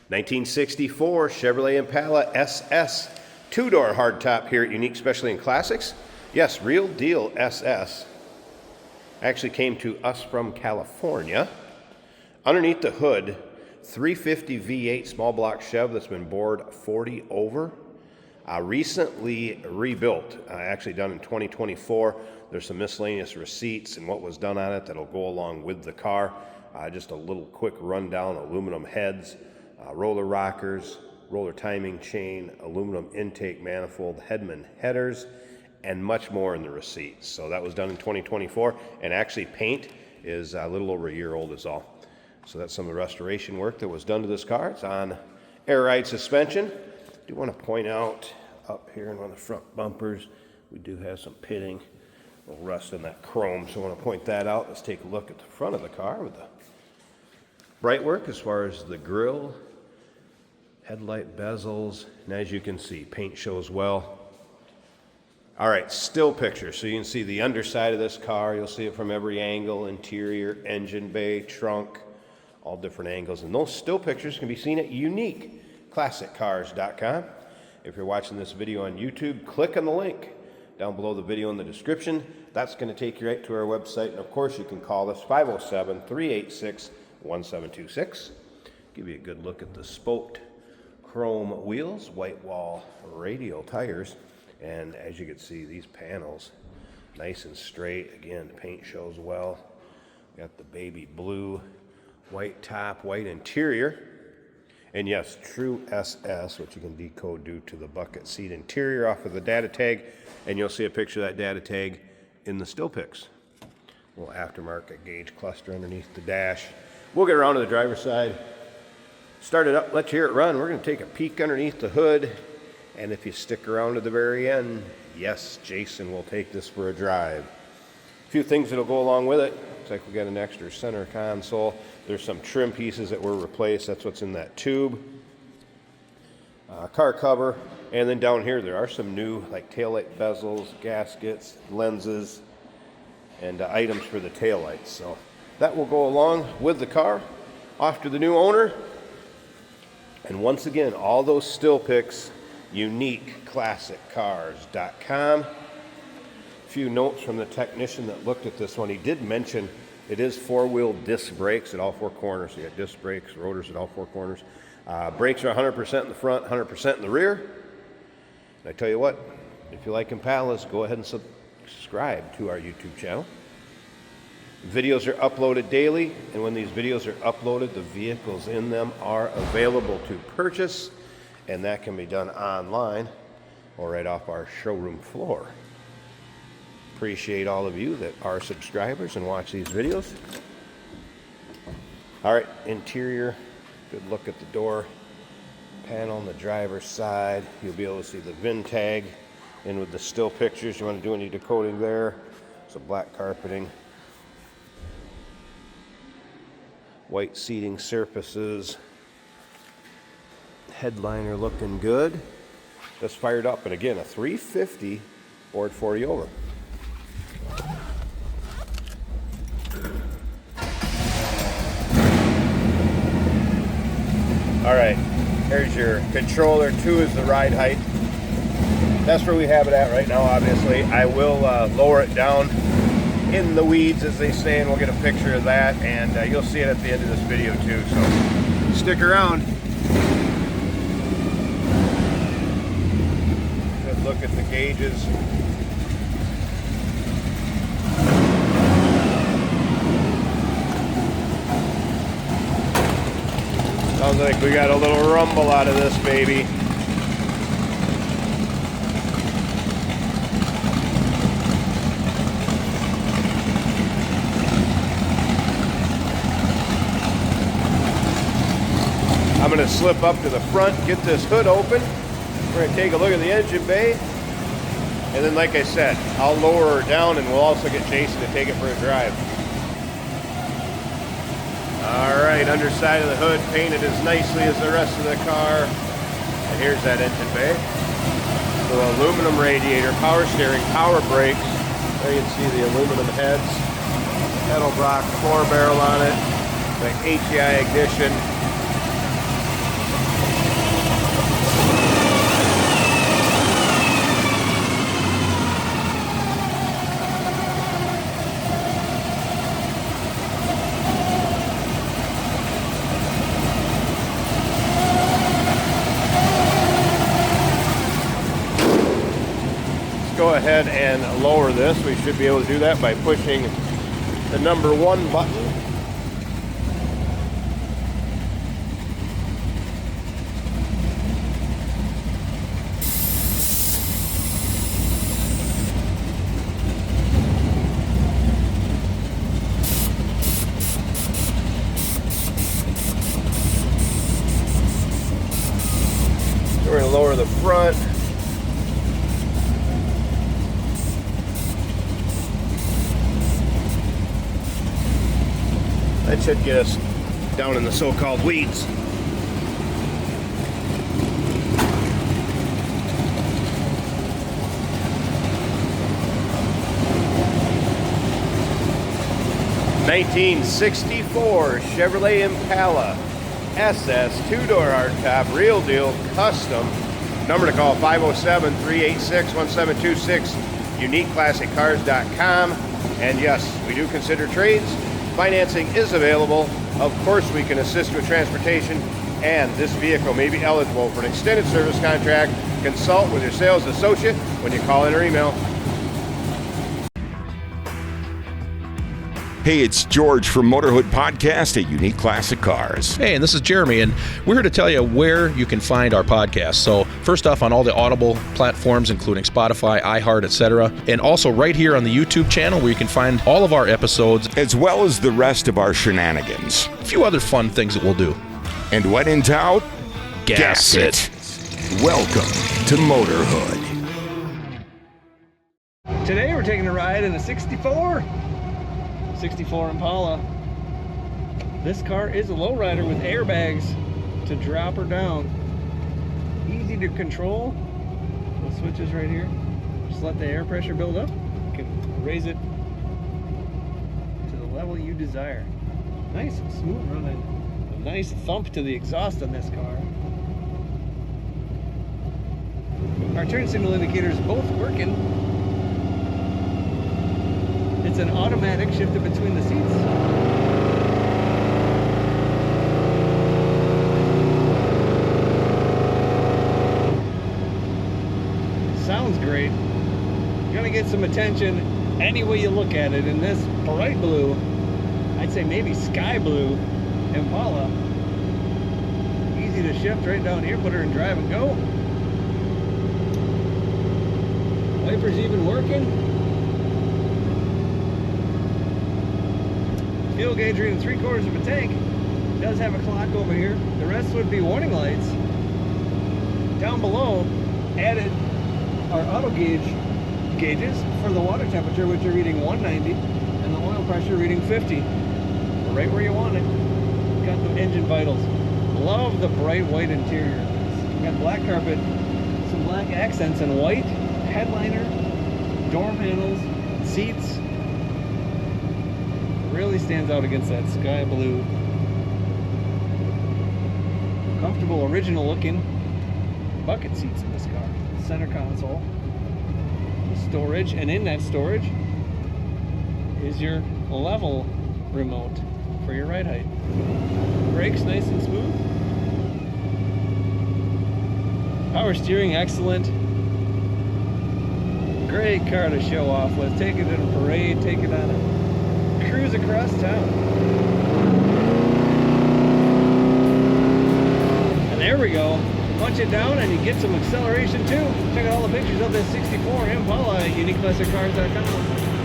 1964 Chevrolet Impala SS, two-door hardtop here at Unique Specialty and Classics. Yes, real deal SS. Actually came to us from California. Underneath the hood, 350 V8 small block Chev that's been bored 40 over. Recently rebuilt, actually done in 2024. There's some miscellaneous receipts and what was done on it that'll go along with the car. Just a little quick rundown: aluminum heads, roller rockers, roller timing chain, aluminum intake manifold, Hedman headers, and much more in the receipts. So that was done in 2024, and actually paint is a little over a year old is all. So that's some of the restoration work that was done to this car. It's on air ride suspension. I do want to point out up here in one of the front bumpers, we do have some pitting, a little rust in that chrome, so I want to point that out. Let's take a look at the front of the car with the bright work as far as the grille, headlight bezels, and as you can see, paint shows well. All right, still picture. So you can see the underside of this car. You'll see it from every angle: interior, engine bay, trunk, all different angles. And those still pictures can be seen at uniqueclassiccars.com. If you're watching this video on YouTube, click on the link down below the video in the description. That's going to take you right to our website. And of course, you can call us 507-386-1726. Give you a good look at the spoked chrome wheels, white wall radial tires. And as you can see, these panels, nice and straight. Again, the paint shows well. Got the baby blue, white top, white interior. And yes, true SS, which you can decode due to the bucket seat interior off of the data tag. And you'll see a picture of that data tag in the still pics. Little aftermarket gauge cluster underneath the dash. We'll get around to the driver's side, start it up, let you hear it run. We're going to take a peek underneath the hood. And if you stick around to the very end, yes, Jason will take this for a drive. A few things that'll go along with it. Looks like we got an extra center console. There's some trim pieces that were replaced. That's what's in that tube. Car cover. And then down here, there are some new like taillight bezels, gaskets, lenses, and items for the taillights. So that will go along with the car. Off to the new owner. And once again, all those still pics, uniqueclassiccars.com. A few notes from the technician that looked at this one. He did mention it is four-wheel disc brakes at all four corners. So you got disc brakes, rotors at all four corners. Brakes are 100% in the front, 100% in the rear. And I tell you what, if you like Impalas, go ahead and subscribe to our YouTube channel. Videos are uploaded daily, and when these videos are uploaded, the vehicles in them are available to purchase, and that can be done online or right off our showroom floor. Appreciate all of you that are subscribers and watch these videos. All right, interior, good look at the door panel on the driver's side. You'll be able to see the VIN tag, and with the still pictures, you want to do any decoding there. So black carpeting, white seating surfaces, headliner looking good. Just fired up, and again, a 350 bored 40 over. All right, here's your controller. 2 is the ride height. That's where we have it at right now, obviously. I will lower it down in the weeds, as they say, and we'll get a picture of that, and you'll see it at the end of this video too, so stick around. Good look at the gauges. Sounds like we got a little rumble out of this baby. I'm going to slip up to the front, get this hood open. We're going to take a look at the engine bay. And then, like I said, I'll lower her down, and we'll also get Jason to take it for a drive. All right, underside of the hood painted as nicely as the rest of the car. And here's that engine bay. So aluminum radiator, power steering, power brakes. There you can see the aluminum heads. Edelbrock floor barrel on it. The HEI ignition. ahead and lower this. We should be able to do that by pushing the number 1 button. So we're going to lower the front. That should get us down in the so-called weeds. '64 Chevrolet Impala SS 2-door hardtop, real deal, custom. Number to call 507-386-1726, uniqueclassiccars.com. And yes, we do consider trades. Financing is available. Of course, we can assist with transportation, and this vehicle may be eligible for an extended service contract. Consult with your sales associate when you call in or email. Hey, it's George from Motorhood Podcast at Unique Classic Cars. Hey, and this is Jeremy, and we're here to tell you where you can find our podcast. So first off, on all the Audible platforms, including Spotify, iHeart, etc., and also right here on the YouTube channel where you can find all of our episodes, as well as the rest of our shenanigans. A few other fun things that we'll do. And when in doubt, gas it. Welcome to Motorhood. Today we're taking a ride in a 64 Impala. This car is a lowrider with airbags to drop her down. Easy to control. The switches right here. Just let the air pressure build up. You can raise it to the level you desire. Nice smooth running. A nice thump to the exhaust on this car. Our turn signal indicators both working. It's an automatic shifted between the seats. Sounds great. You're gonna get some attention any way you look at it. In this bright blue, I'd say maybe sky blue Impala. Easy to shift right down here, put her in drive and go. Wipers even working. Fuel gauge reading 3/4 of a tank. It does have a clock over here. The rest would be warning lights. Down below, added our auto gauges for the water temperature, which are reading 190, and the oil pressure reading 50. Right where you want it. Got the engine vitals. Love the bright white interior. Got black carpet, some black accents in white, headliner, door panels, seats. Really stands out against that sky blue. Comfortable, original looking bucket seats in this car. Center console, storage, and in that storage is your level remote for your ride height. Brakes nice and smooth. Power steering excellent. Great car to show off with. Take it in a parade, take it on a cruise across town. And there we go. Punch it down and you get some acceleration too. Check out all the pictures of this 64 Impala at uniqueclassiccars.com.